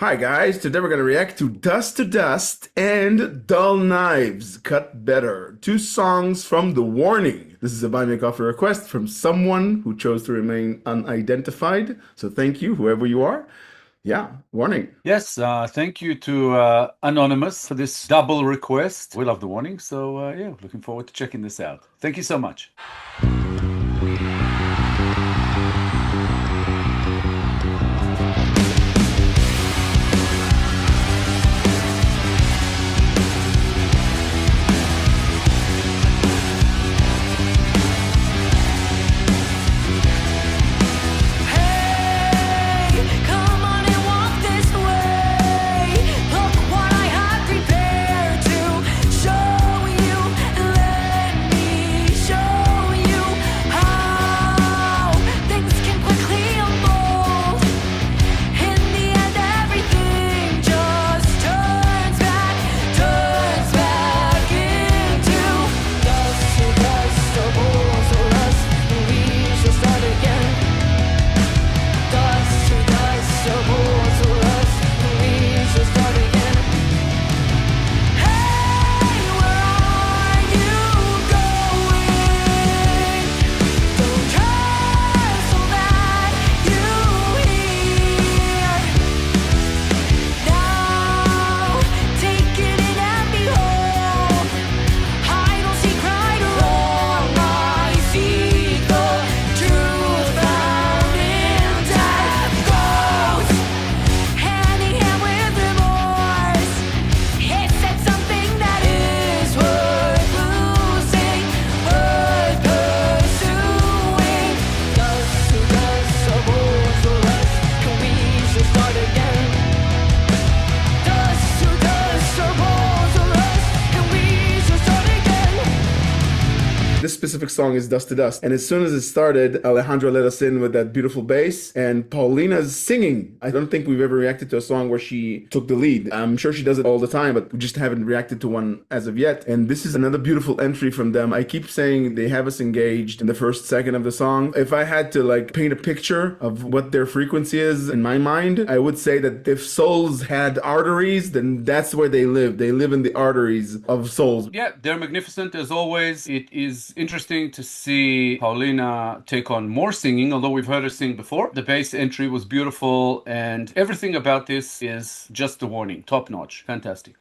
Hi guys, today we're going to react to Dust and Dull Knives Cut Better, two songs from The Warning. This is a Buy Me a Coffee request from someone who chose to remain unidentified. So thank you, whoever you are. Yeah, Warning. Yes, thank you to Anonymous for this double request. We love The Warning, so yeah, looking forward to checking this out. Thank you so much. This specific song is Dust to Dust. And as soon as it started, Alejandro let us in with that beautiful bass, and Paulina's singing. I don't think we've ever reacted to a song where she took the lead. I'm sure she does it all the time, but we just haven't reacted to one as of yet. And this is another beautiful entry from them. I keep saying they have us engaged in the first second of the song. If I had to like paint a picture of what their frequency is in my mind, I would say that if souls had arteries, then that's where they live. They live in the arteries of souls. Yeah, they're magnificent as always. It is interesting to see Paulina take on more singing, although we've heard her sing before. The bass entry was beautiful, and everything about this is just The Warning. Top notch. Fantastic.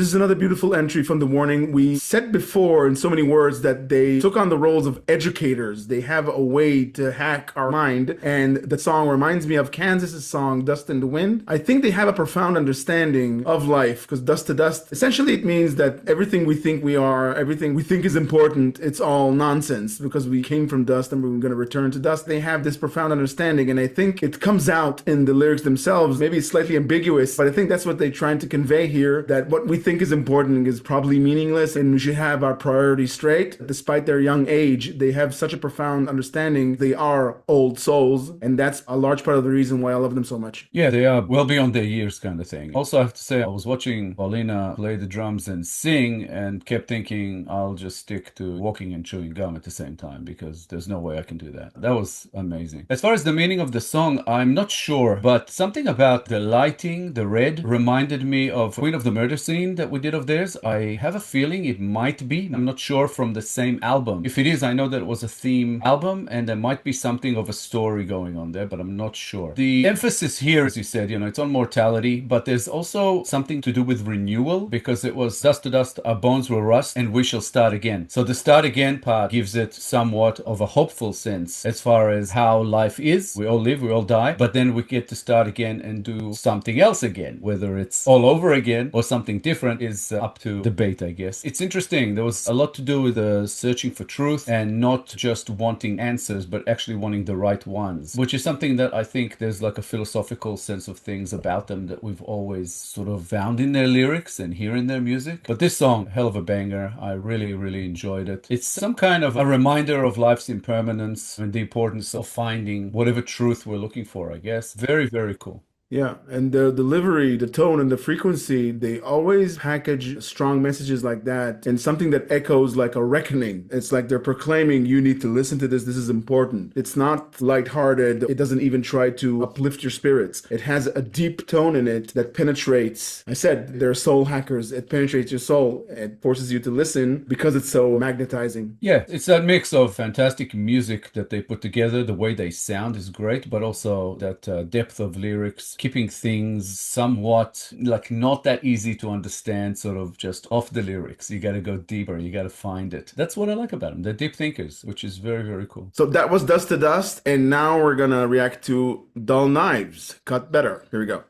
This is another beautiful entry from The Warning. We said before in so many words that they took on the roles of educators. They have a way to hack our mind, and the song reminds me of Kansas's song Dust in the Wind. I think they have a profound understanding of life, because dust to dust, essentially it means that everything we think we are, everything we think is important, it's all nonsense because we came from dust and we're going to return to dust. They have this profound understanding, and I think it comes out in the lyrics themselves. Maybe it's slightly ambiguous, but I think that's what they're trying to convey here, that what we think is important is probably meaningless and we should have our priorities straight. Despite their young age, they have such a profound understanding. They are old souls, and that's a large part of the reason why I love them so much. Yeah, they are well beyond their years kind of thing. Also, I have to say, I was watching Paulina play the drums and sing and kept thinking I'll just stick to walking and chewing gum at the same time because there's no way I can do that. That was amazing. As far as the meaning of the song, I'm not sure, but something about the lighting, the red, reminded me of Queen of the Murder Scene that we did of theirs. I have a feeling it might be. I'm not sure, from the same album. If it is, I know that it was a theme album and there might be something of a story going on there, but I'm not sure. The emphasis here, as you said, it's on mortality, but there's also something to do with renewal, because it was dust to dust, our bones will rust, and we shall start again. So the start again part gives it somewhat of a hopeful sense as far as how life is. We all live, we all die, but then we get to start again and do something else again. Whether it's all over again or something different is up to debate, I guess. It's interesting. There was a lot to do with searching for truth and not just wanting answers, but actually wanting the right ones, which is something that I think there's like a philosophical sense of things about them that we've always sort of found in their lyrics and hear in their music. But this song, hell of a banger. I really, really enjoyed it. It's some kind of a reminder of life's impermanence and the importance of finding whatever truth we're looking for, I guess. Very, very cool. Yeah, and the delivery, the tone, and the frequency, they always package strong messages like that and something that echoes like a reckoning. It's like they're proclaiming, you need to listen to this is important. It's not lighthearted. It doesn't even try to uplift your spirits. It has a deep tone in it that penetrates. I said, they're soul hackers. It penetrates your soul. It forces you to listen because it's so magnetizing. Yeah, it's that mix of fantastic music that they put together. The way they sound is great, but also that depth of lyrics, keeping things somewhat like not that easy to understand, sort of just off the lyrics. You got to go deeper. You got to find it. That's what I like about them. They're deep thinkers, which is very, very cool. So that was Dust to Dust, and now we're gonna react to Dull Knives, Cut Better. Here we go.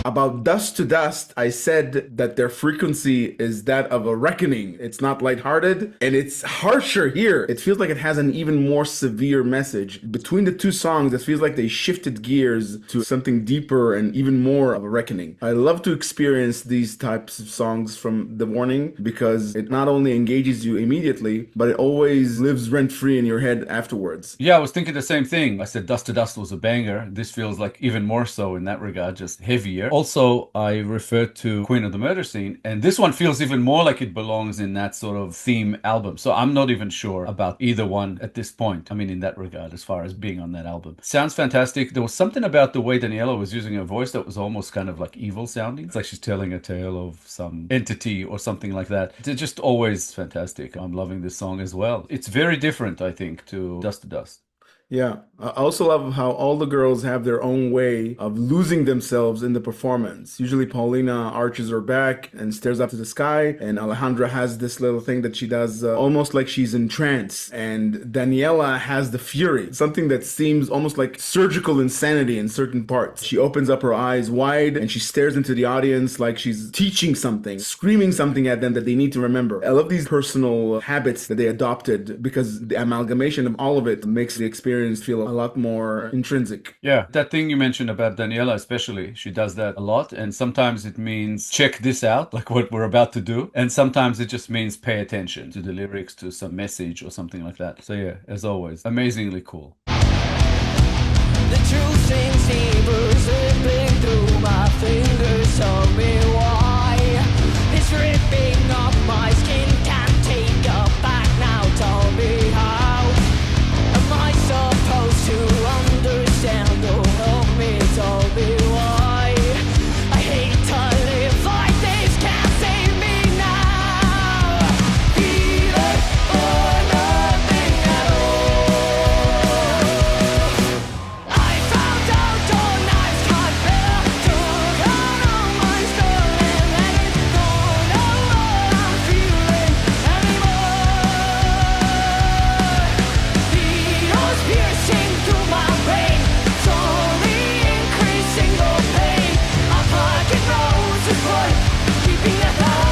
About Dust to Dust, I said that their frequency is that of a reckoning. It's not lighthearted, and it's harsher here. It feels like it has an even more severe message. Between the two songs, it feels like they shifted gears to something deeper and even more of a reckoning. I love to experience these types of songs from The Warning because it not only engages you immediately, but it always lives rent-free in your head afterwards. Yeah, I was thinking the same thing. I said Dust to Dust was a banger. This feels like even more so in that regard, just heavier. Also, I referred to Queen of the Murder Scene, and this one feels even more like it belongs in that sort of theme album. So I'm not even sure about either one at this point. I mean, in that regard, as far as being on that album. Sounds fantastic. There was something about the way Daniela was using her voice that was almost kind of like evil sounding. It's like she's telling a tale of some entity or something like that. It's just always fantastic. I'm loving this song as well. It's very different, I think, to Dust to Dust. Yeah. I also love how all the girls have their own way of losing themselves in the performance. Usually Paulina arches her back and stares up to the sky, and Alejandra has this little thing that she does almost like she's in trance. And Daniela has the fury, something that seems almost like surgical insanity in certain parts. She opens up her eyes wide and she stares into the audience like she's teaching something, screaming something at them that they need to remember. I love these personal habits that they adopted because the amalgamation of all of it makes the experience feel a lot more intrinsic. Yeah, that thing you mentioned about Daniela, especially, she does that a lot. And sometimes it means check this out, like what we're about to do. And sometimes it just means pay attention to the lyrics, to some message or something like that. So, yeah, as always, amazingly cool. The truth seems deeper slipping through my fingers. Tell me why it's ripping up my skin. Can't take it back now. Tell me how am I supposed to understand? Oh, help me, tell me why. I hate to live like this. Can't save me now. Either or nothing at all. I found out all knives cut better. Took out all my skull and let it go. Know what I'm feeling anymore. Needles piercing through my brain, slowly increasing the pain. A pocket rose is blood, keeping it alive.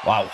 Wow.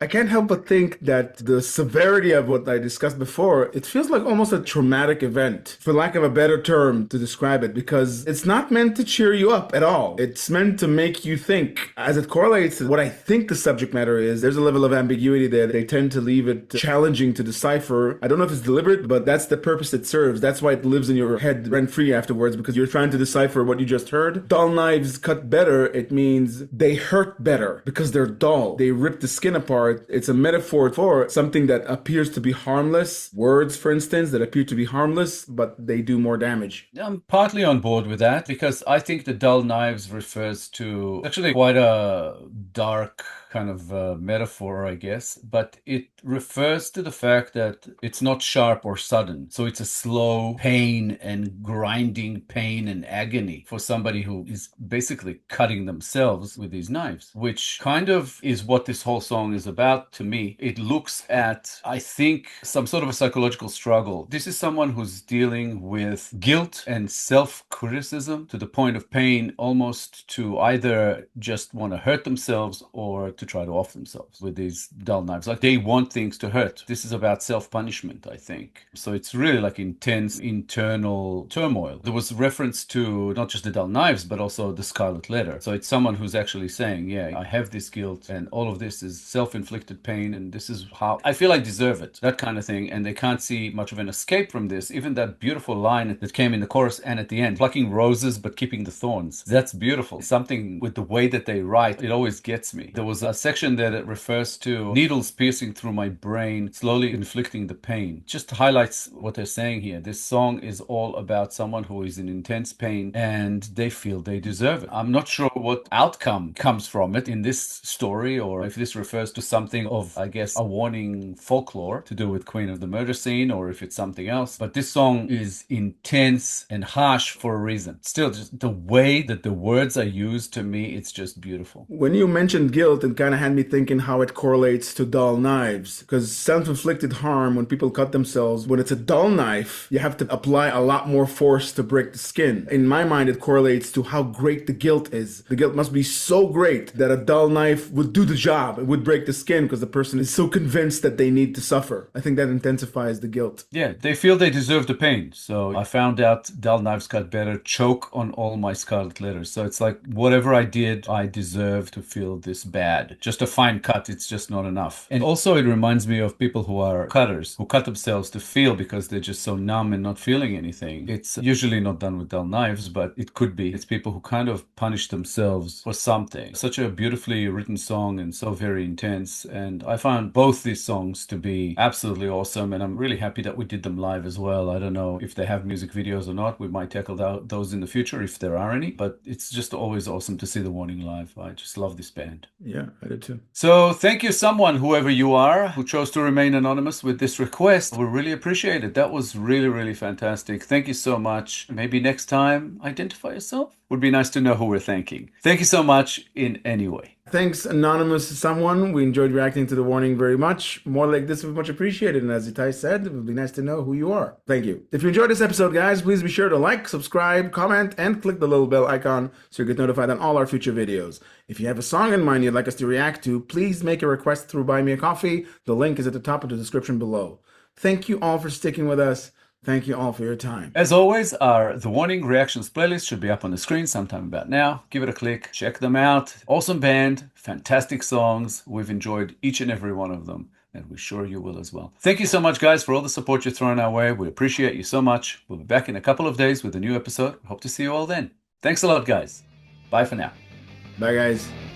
I can't help but think that the severity of what I discussed before, it feels like almost a traumatic event, for lack of a better term to describe it, because it's not meant to cheer you up at all. It's meant to make you think. As it correlates to what I think the subject matter is, there's a level of ambiguity that they tend to leave it challenging to decipher. I don't know if it's deliberate, but that's the purpose it serves. That's why it lives in your head rent-free afterwards, because you're trying to decipher what you just heard. Dull knives cut better, it means they hurt better because they're dull. They rip the skin apart. It's a metaphor for something that appears to be harmless. Words, for instance, that appear to be harmless, but they do more damage. I'm partly on board with that because I think the dull knives refers to actually quite a dark kind of metaphor, I guess, but it refers to the fact that it's not sharp or sudden. So it's a slow pain and grinding pain and agony for somebody who is basically cutting themselves with these knives, which kind of is what this whole song is about to me. It looks at, I think, some sort of a psychological struggle. This is someone who's dealing with guilt and self-criticism to the point of pain, almost to either just want to hurt themselves or to try to off themselves with these dull knives. Like they want things to hurt. This is about self-punishment, I think. So it's really like intense internal turmoil. There was reference to not just the dull knives, but also the scarlet letter. So it's someone who's actually saying, yeah, I have this guilt and all of this is self-inflicted pain and this is how I feel I deserve it, that kind of thing. And they can't see much of an escape from this. Even that beautiful line that came in the chorus and at the end, plucking roses but keeping the thorns. That's beautiful. Something with the way that they write, it always gets me. There was a section that it refers to needles piercing through my brain, slowly inflicting the pain. Just highlights what they're saying here. This song is all about someone who is in intense pain and they feel they deserve it. I'm not sure what outcome comes from it in this story, or if this refers to something of, I guess, a warning folklore to do with Queen of the Murder Scene, or if it's something else. But this song is intense and harsh for a reason. Still, just the way that the words are used, to me, it's just beautiful. When you mentioned guilt, it it kind of had me thinking how it correlates to dull knives. Because self-inflicted harm, when people cut themselves, when it's a dull knife, you have to apply a lot more force to break the skin. In my mind, it correlates to how great the guilt is. The guilt must be so great that a dull knife would do the job. It would break the skin because the person is so convinced that they need to suffer. I think that intensifies the guilt. Yeah, they feel they deserve the pain. So I found out dull knives cut better, choke on all my scarlet letters. So it's like whatever I did, I deserve to feel this bad. Just a fine cut, it's just not enough. And also it reminds me of people who are cutters, who cut themselves to feel because they're just so numb and not feeling anything. It's usually not done with dull knives, but it could be. It's people who kind of punish themselves for something. Such a beautifully written song and so very intense. And I found both these songs to be absolutely awesome. And I'm really happy that we did them live as well. I don't know if they have music videos or not. We might tackle those in the future if there are any. But it's just always awesome to see The Warning live. I just love this band. Yeah, I did too. So thank you, someone, whoever you are, who chose to remain anonymous with this request. We really appreciate it. That was really, really fantastic. Thank you so much. Maybe next time, identify yourself. Would be nice to know who we're thanking. Thank you so much in any way. Thanks, anonymous someone. We enjoyed reacting to The Warning very much. More like this would be much appreciated. And as Itai said, it would be nice to know who you are. Thank you. If you enjoyed this episode, guys, please be sure to like, subscribe, comment, and click the little bell icon so you get notified on all our future videos. If you have a song in mind you'd like us to react to, please make a request through BuyMeACoffee. The link is at the top of the description below. Thank you all for sticking with us. Thank you all for your time. As always, our The Warning Reactions playlist should be up on the screen sometime about now. Give it a click, check them out. Awesome band, fantastic songs. We've enjoyed each and every one of them, and we're sure you will as well. Thank you so much, guys, for all the support you're throwing our way. We appreciate you so much. We'll be back in a couple of days with a new episode. Hope to see you all then. Thanks a lot, guys. Bye for now. Bye, guys.